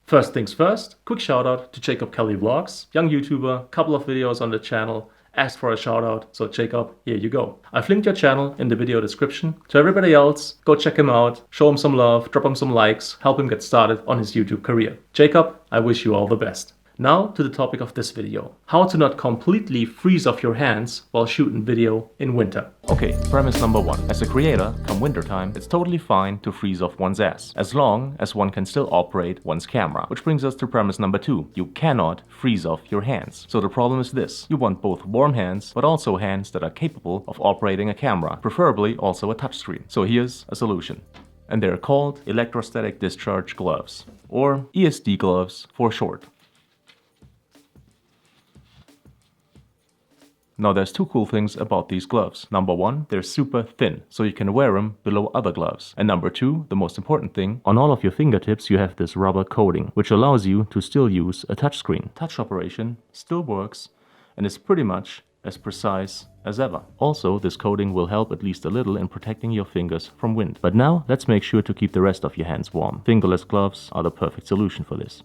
First things first, quick shout out to Jacob Kelly Vlogs, young YouTuber, couple of videos on the channel, asked for a shout out, so Jacob, here you go. I've linked your channel in the video description. To everybody else, go check him out, show him some love, drop him some likes, help him get started on his YouTube career. Jacob, I wish you all the best. Now to the topic of this video. How to not completely freeze off your hands while shooting video in winter. Okay, premise number one. As a creator, come wintertime, it's totally fine to freeze off one's ass, as long as one can still operate one's camera. Which brings us to premise number two. You cannot freeze off your hands. So the problem is this. You want both warm hands, but also hands that are capable of operating a camera, preferably also a touchscreen. So here's a solution. And they're called electrostatic discharge gloves, or ESD gloves for short. Now there's two cool things about these gloves. Number one, they're super thin, so you can wear them below other gloves. And number two, the most important thing, on all of your fingertips you have this rubber coating, which allows you to still use a touchscreen. Touch operation still works and is pretty much as precise as ever. Also, this coating will help at least a little in protecting your fingers from wind. But now let's make sure to keep the rest of your hands warm. Fingerless gloves are the perfect solution for this.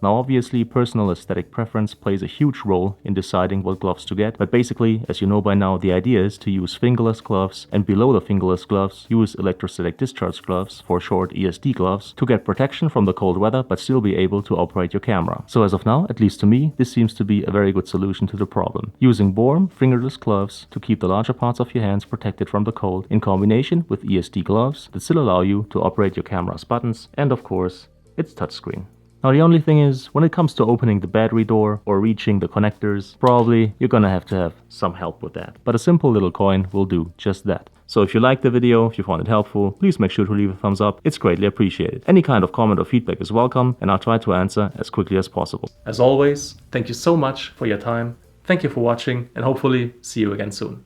Now obviously personal aesthetic preference plays a huge role in deciding what gloves to get, but basically, as you know by now, the idea is to use fingerless gloves, and below the fingerless gloves use electrostatic discharge gloves, for short ESD gloves, to get protection from the cold weather but still be able to operate your camera. So as of now, at least to me, this seems to be a very good solution to the problem. Using warm fingerless gloves to keep the larger parts of your hands protected from the cold, in combination with ESD gloves that still allow you to operate your camera's buttons, and of course, its touchscreen. Now the only thing is, when it comes to opening the battery door or reaching the connectors, probably you're gonna have to have some help with that. But a simple little coin will do just that. So if you liked the video, if you found it helpful, please make sure to leave a thumbs up. It's greatly appreciated. Any kind of comment or feedback is welcome, and I'll try to answer as quickly as possible. As always, thank you so much for your time. Thank you for watching, and hopefully see you again soon.